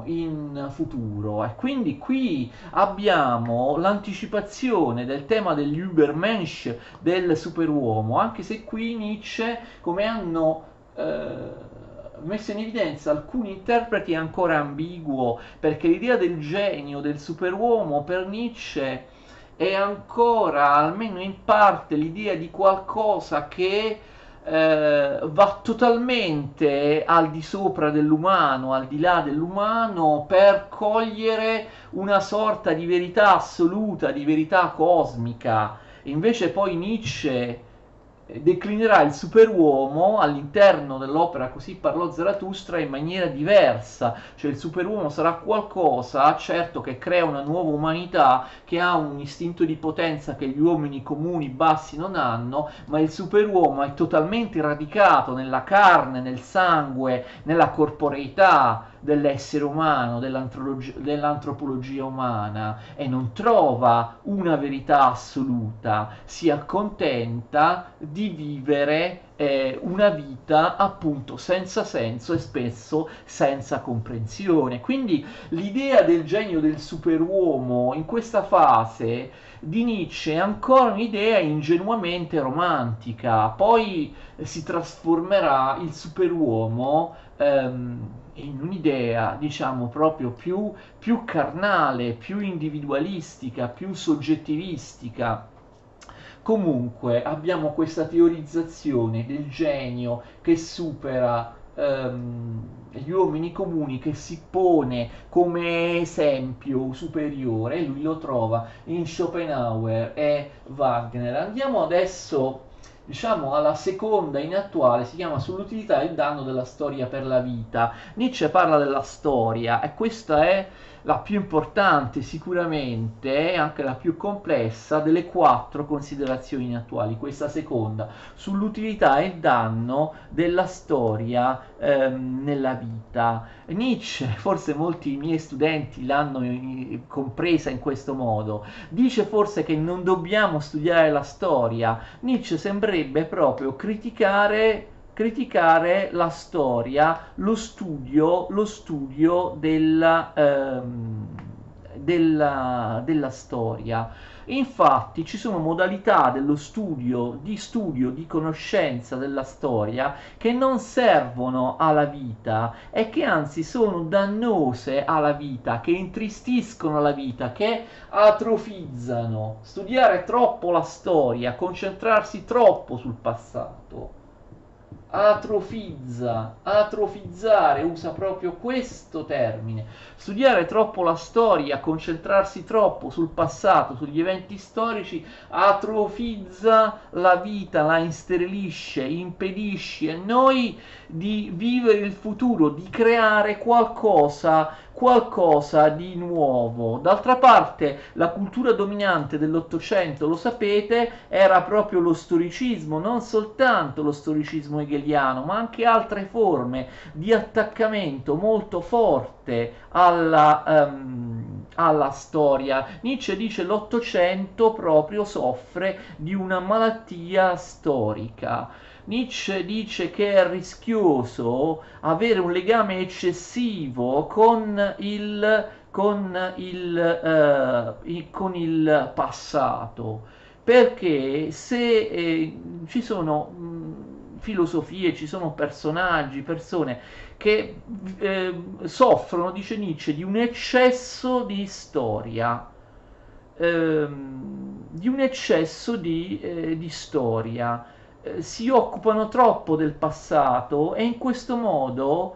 in futuro. E quindi qui abbiamo l'anticipazione del tema degli Übermensch, del superuomo, anche se qui Nietzsche, come hanno messo in evidenza alcuni interpreti, è ancora ambiguo, perché l'idea del genio, del superuomo per Nietzsche è ancora, almeno in parte, l'idea di qualcosa che va totalmente al di sopra dell'umano, al di là dell'umano, per cogliere una sorta di verità assoluta, di verità cosmica. Invece poi Nietzsche declinerà il superuomo all'interno dell'opera Così parlò Zarathustra in maniera diversa, cioè il superuomo sarà qualcosa, certo, che crea una nuova umanità, che ha un istinto di potenza che gli uomini comuni bassi non hanno, ma il superuomo è totalmente radicato nella carne, nel sangue, nella corporeità dell'essere umano, dell'antropologia umana, e non trova una verità assoluta, si accontenta di vivere una vita appunto senza senso e spesso senza comprensione. Quindi l'idea del genio del superuomo in questa fase di Nietzsche è ancora un'idea ingenuamente romantica, poi si trasformerà il superuomo in un'idea, diciamo, proprio più carnale, più individualistica, più soggettivistica. Comunque abbiamo questa teorizzazione del genio che supera gli uomini comuni, che si pone come esempio superiore, e lui lo trova in Schopenhauer e Wagner. Andiamo adesso, diciamo, alla seconda in attuale, si chiama Sull'utilità e il danno della storia per la vita. Nietzsche parla della storia e questa è la più importante sicuramente e anche la più complessa delle quattro considerazioni attuali, questa seconda, sull'utilità e il danno della storia nella vita. Nietzsche, forse molti miei studenti l'hanno compresa in questo modo, dice forse che non dobbiamo studiare la storia. Nietzsche sembrerebbe proprio criticare criticare la storia, lo studio della storia. Infatti ci sono modalità dello studio, di conoscenza della storia che non servono alla vita e che anzi sono dannose alla vita, che intristiscono la vita, che atrofizzano. Studiare troppo la storia, concentrarsi troppo sul passato atrofizza, atrofizzare, usa proprio questo termine. Studiare troppo la storia, concentrarsi troppo sul passato, sugli eventi storici, atrofizza la vita, la insterilisce, impedisce a noi di vivere il futuro, di creare qualcosa di nuovo. D'altra parte, la cultura dominante dell'Ottocento, lo sapete, era proprio lo storicismo, non soltanto lo storicismo hegeliano, ma anche altre forme di attaccamento molto forte alla storia. Nietzsche dice l'Ottocento proprio soffre di una malattia storica. Nietzsche dice che è rischioso avere un legame eccessivo con il passato, perché se ci sono filosofie, ci sono personaggi, persone che soffrono, dice Nietzsche, di un eccesso di storia, di un eccesso di storia, si occupano troppo del passato e in questo modo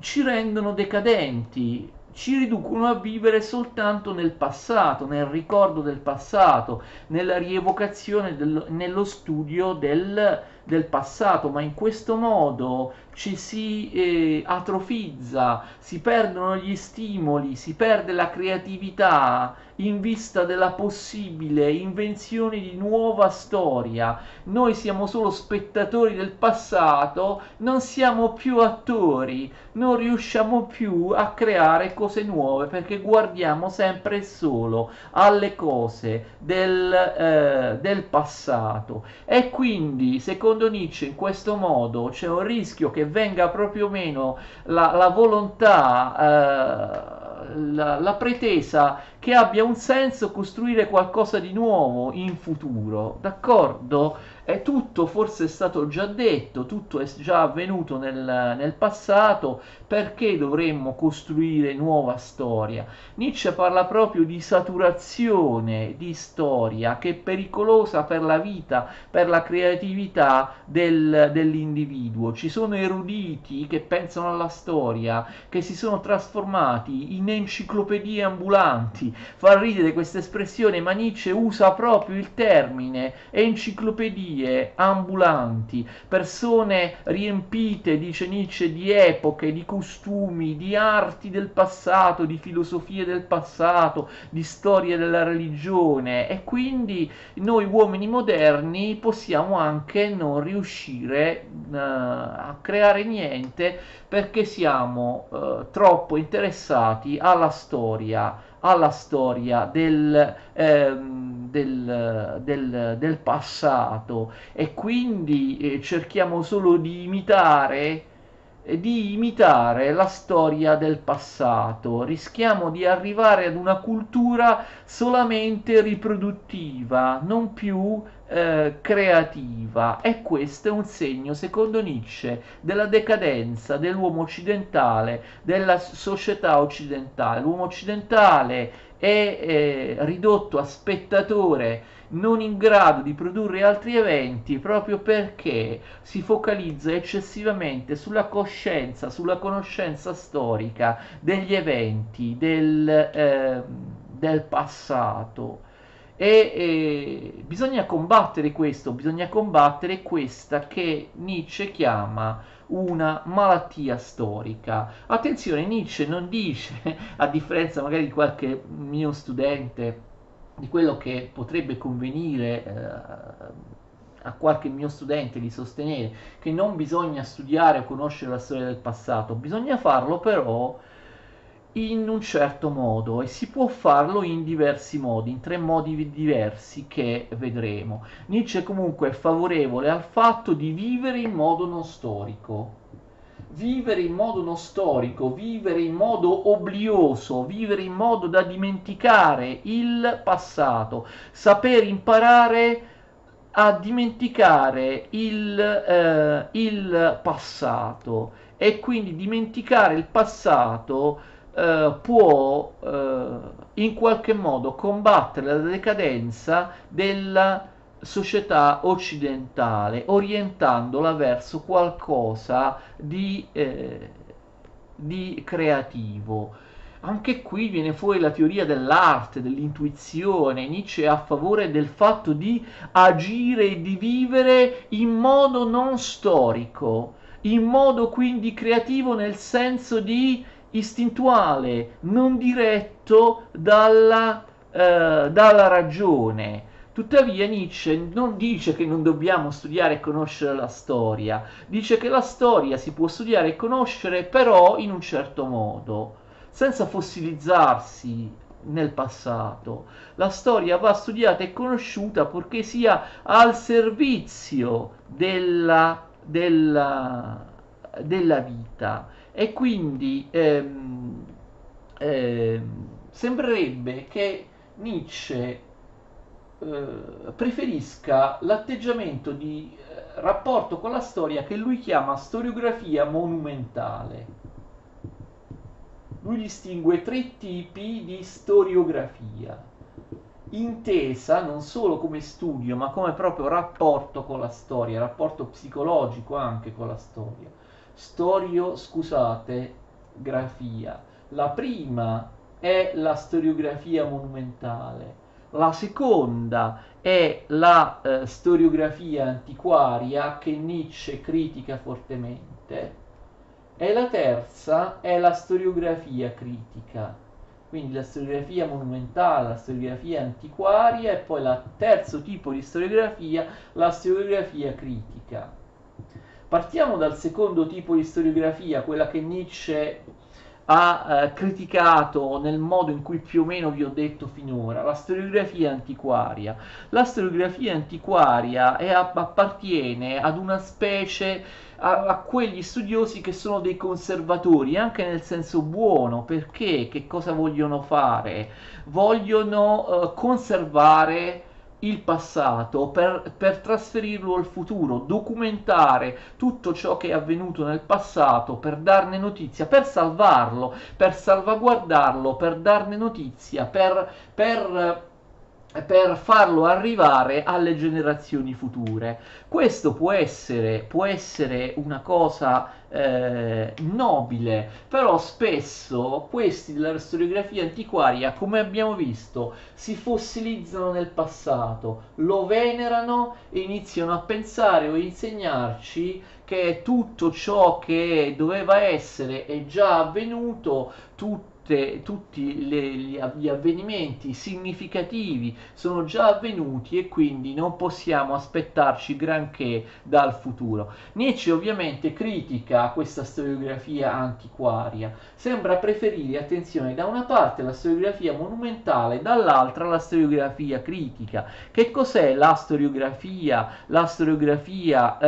ci rendono decadenti, ci riducono a vivere soltanto nel passato, nel ricordo del passato, nella rievocazione, nello studio del passato, ma in questo modo ci si atrofizza, si perdono gli stimoli, si perde la creatività in vista della possibile invenzione di nuova storia. Noi siamo solo spettatori del passato, non siamo più attori, non riusciamo più a creare cose nuove perché guardiamo sempre e solo alle cose del passato. E quindi, secondo Nietzsche, in questo modo c'è un rischio che venga proprio meno la volontà, la pretesa che abbia un senso costruire qualcosa di nuovo in futuro, d'accordo? E tutto forse è stato già detto, tutto è già avvenuto nel passato, perché dovremmo costruire nuova storia? Nietzsche parla proprio di saturazione di storia che è pericolosa per la vita, per la creatività dell'individuo. Ci sono eruditi che pensano alla storia, che si sono trasformati in enciclopedie ambulanti. Fa ridere questa espressione, ma Nietzsche usa proprio il termine enciclopedie ambulanti, persone riempite, dice Nietzsche, di epoche, di costumi, di arti del passato, di filosofie del passato, di storie della religione, e quindi noi uomini moderni possiamo anche non riuscire a creare niente perché siamo troppo interessati alla storia del passato, e quindi cerchiamo solo di imitare la storia del passato. Rischiamo di arrivare ad una cultura solamente riproduttiva, non più creativa, e questo è un segno, secondo Nietzsche, della decadenza dell'uomo occidentale, della società occidentale. L'uomo occidentale è ridotto a spettatore, non in grado di produrre altri eventi, proprio perché si focalizza eccessivamente sulla coscienza, sulla conoscenza storica degli eventi del passato. Bisogna combattere questo, bisogna combattere questa che Nietzsche chiama una malattia storica. Attenzione, Nietzsche non dice, a differenza magari di qualche mio studente, di quello che potrebbe convenire a qualche mio studente di sostenere, che non bisogna studiare o conoscere la storia del passato, bisogna farlo però in un certo modo e si può farlo in diversi modi, in tre modi diversi che vedremo. Nietzsche comunque è favorevole al fatto di vivere in modo non storico. Vivere in modo non storico, vivere in modo oblioso, vivere in modo da dimenticare il passato, saper imparare a dimenticare il passato e quindi dimenticare il passato può in qualche modo combattere la decadenza della società occidentale, orientandola verso qualcosa di creativo. Anche qui viene fuori la teoria dell'arte, dell'intuizione. Nietzsche è a favore del fatto di agire e di vivere in modo non storico, in modo quindi creativo nel senso di istintuale, non diretto dalla ragione. Tuttavia Nietzsche non dice che non dobbiamo studiare e conoscere la storia, dice che la storia si può studiare e conoscere però in un certo modo, senza fossilizzarsi nel passato. La storia va studiata e conosciuta purché sia al servizio della vita e quindi sembrerebbe che Nietzsche preferisca l'atteggiamento di rapporto con la storia che lui chiama storiografia monumentale. Lui distingue tre tipi di storiografia, intesa non solo come studio, ma come proprio rapporto con la storia, rapporto psicologico anche con la storia. Scusate, grafia. La prima è la storiografia monumentale, la seconda è la storiografia antiquaria che Nietzsche critica fortemente e la terza è la storiografia critica, quindi la storiografia monumentale, la storiografia antiquaria e poi il terzo tipo di storiografia, la storiografia critica. Partiamo dal secondo tipo di storiografia, quella che Nietzsche ha criticato nel modo in cui più o meno vi ho detto finora, la storiografia antiquaria. La storiografia antiquaria appartiene ad una specie, a quegli studiosi che sono dei conservatori, anche nel senso buono, perché che cosa vogliono fare? Vogliono conservare il passato per trasferirlo al futuro, documentare tutto ciò che è avvenuto nel passato per darne notizia, per salvarlo, per salvaguardarlo, per darne notizia, per farlo arrivare alle generazioni future. Questo può essere una cosa nobile, però spesso questi della storiografia antiquaria, come abbiamo visto, si fossilizzano nel passato, lo venerano e iniziano a pensare o insegnarci che tutto ciò che doveva essere è già avvenuto, tutti gli avvenimenti significativi sono già avvenuti e quindi non possiamo aspettarci granché dal futuro. Nietzsche ovviamente critica questa storiografia antiquaria, sembra preferire, attenzione, da una parte la storiografia monumentale, dall'altra la storiografia critica. Che cos'è la storiografia? La storiografia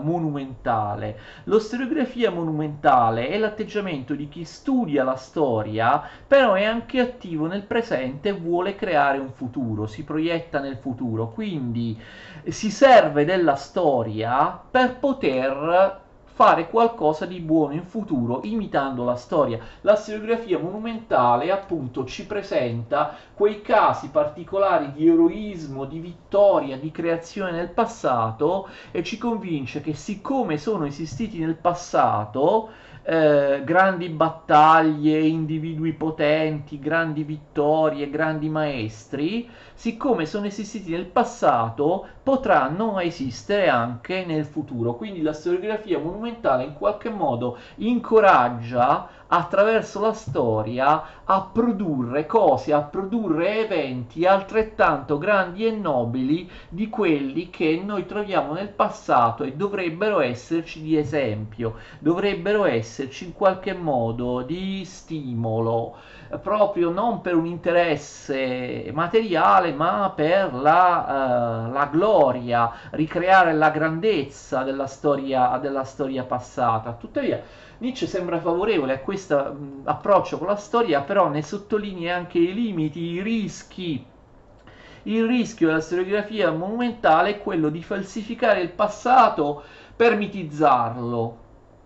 monumentale. La storiografia monumentale è l'atteggiamento di chi studia la storia, però è anche attivo nel presente e vuole creare un futuro, si proietta nel futuro, quindi si serve della storia per poter fare qualcosa di buono in futuro imitando la storia. La storiografia monumentale appunto ci presenta quei casi particolari di eroismo, di vittoria, di creazione nel passato e ci convince che siccome sono esistiti nel passato grandi battaglie, individui potenti, grandi vittorie, grandi maestri, siccome sono esistiti nel passato, potranno esistere anche nel futuro. Quindi la storiografia monumentale in qualche modo incoraggia attraverso la storia a produrre cose, a produrre eventi altrettanto grandi e nobili di quelli che noi troviamo nel passato e dovrebbero esserci di esempio, dovrebbero esserci in qualche modo di stimolo, proprio non per un interesse materiale, ma per la gloria, ricreare la grandezza della storia passata. Tuttavia, Nietzsche sembra favorevole a questo approccio con la storia, però ne sottolinea anche i limiti, i rischi. Il rischio della storiografia monumentale è quello di falsificare il passato per mitizzarlo,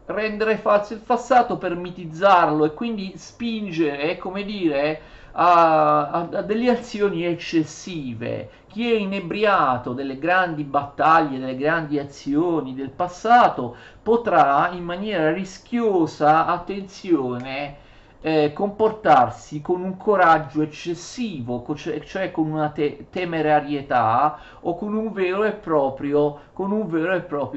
rendere falso il passato per mitizzarlo e quindi spingere, come dire, a delle azioni eccessive. Chi è inebriato delle grandi battaglie, delle grandi azioni del passato potrà in maniera rischiosa, attenzione, comportarsi con un coraggio eccessivo, cioè con una temerarietà o con un vero e proprio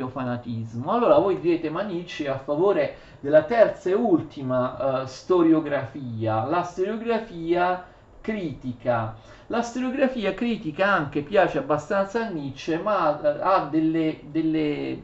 fanatismo. Allora voi direte, ma Nietzsche è a favore della terza e ultima storiografia, la storiografia critica. La storiografia critica anche piace abbastanza a Nietzsche, ma ha delle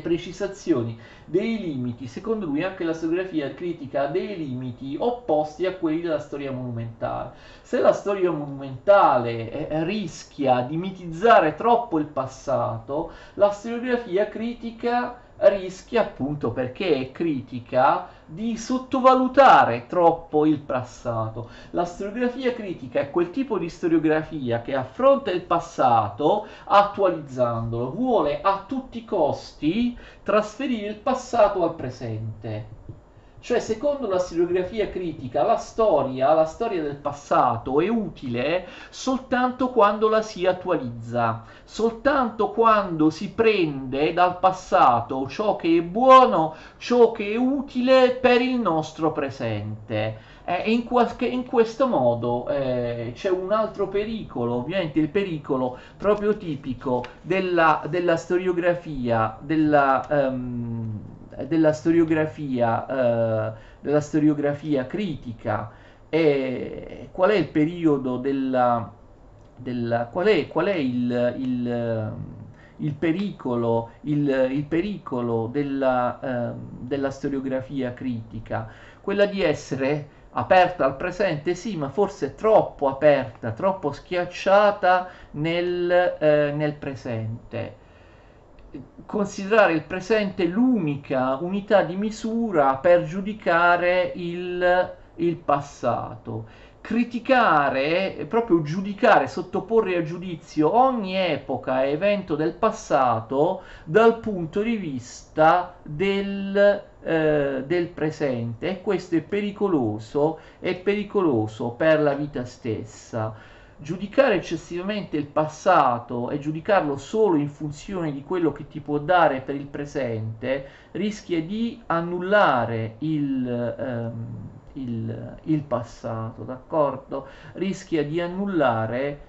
precisazioni, dei limiti. Secondo lui anche la storiografia critica ha dei limiti opposti a quelli della storia monumentale. Se la storia monumentale rischia di mitizzare troppo il passato, la storiografia critica rischia, appunto perché è critica, di sottovalutare troppo il passato. La storiografia critica è quel tipo di storiografia che affronta il passato attualizzandolo, vuole a tutti i costi trasferire il passato al presente. Cioè, secondo la storiografia critica, la storia del passato è utile soltanto quando la si attualizza, soltanto quando si prende dal passato ciò che è buono, ciò che è utile per il nostro presente. In questo modo c'è un altro pericolo, ovviamente il pericolo proprio tipico della storiografia, della storiografia critica. E qual è il periodo qual è il pericolo della storiografia critica? Quella di essere aperta al presente, sì, ma forse troppo aperta, troppo schiacciata nel presente. Considerare il presente l'unica unità di misura per giudicare il passato. Criticare, proprio giudicare, sottoporre a giudizio ogni epoca e evento del passato dal punto di vista del presente, e questo è pericoloso per la vita stessa. Giudicare eccessivamente il passato e giudicarlo solo in funzione di quello che ti può dare per il presente rischia di annullare il passato, d'accordo? Rischia di annullare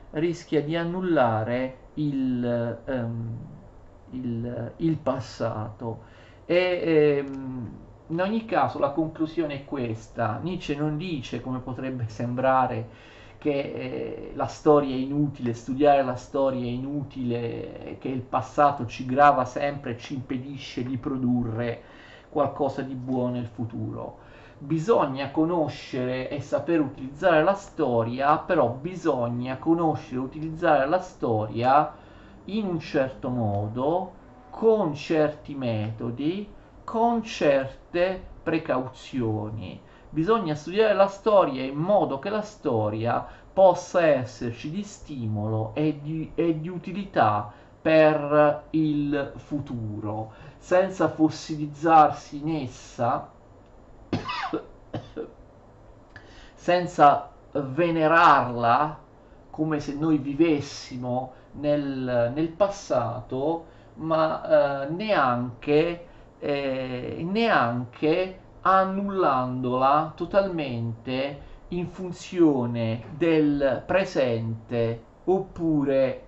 il passato. In ogni caso la conclusione è questa. Nietzsche non dice, come potrebbe sembrare, che la storia è inutile, studiare la storia è inutile, che il passato ci grava sempre e ci impedisce di produrre qualcosa di buono nel futuro. Bisogna conoscere e saper utilizzare la storia, però bisogna conoscere e utilizzare la storia in un certo modo, con certi metodi, con certe precauzioni. Bisogna studiare la storia in modo che la storia possa esserci di stimolo e di utilità per il futuro, senza fossilizzarsi in essa, senza venerarla come se noi vivessimo nel passato, ma neanche annullandola totalmente in funzione del presente, oppure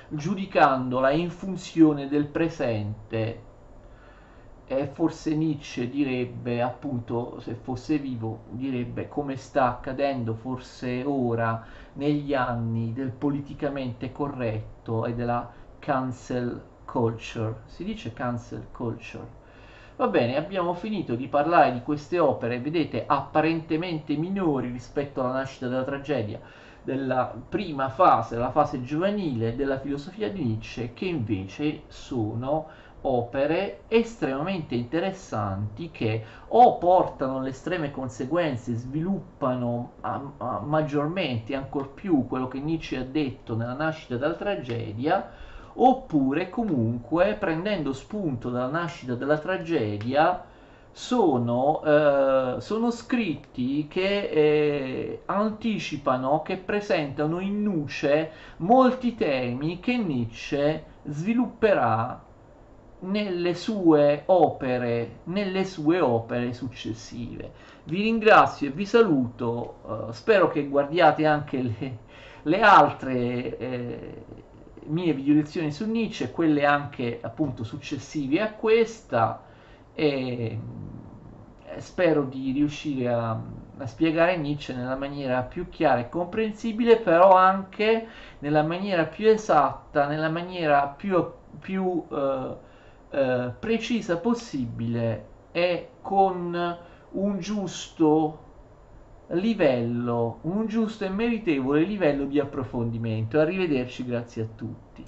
giudicandola in funzione del presente E forse Nietzsche direbbe, appunto, se fosse vivo, direbbe come sta accadendo forse ora negli anni del politicamente corretto e della cancel culture. Si dice cancel culture. Va bene, abbiamo finito di parlare di queste opere, vedete, apparentemente minori rispetto alla nascita della tragedia, della prima fase, la fase giovanile della filosofia di Nietzsche, che invece sono opere estremamente interessanti che o portano alle estreme conseguenze, sviluppano maggiormente, ancor più quello che Nietzsche ha detto nella nascita della tragedia, oppure comunque prendendo spunto dalla nascita della tragedia sono scritti che anticipano, che presentano in nuce molti temi che Nietzsche svilupperà nelle sue opere successive. Vi ringrazio e vi saluto, spero che guardiate anche le altre mie video lezioni su Nietzsche, quelle anche appunto successive a questa, e spero di riuscire a spiegare Nietzsche nella maniera più chiara e comprensibile, però anche nella maniera più esatta, nella maniera più precisa possibile e con un giusto livello, un giusto e meritevole livello di approfondimento. Arrivederci, grazie a tutti.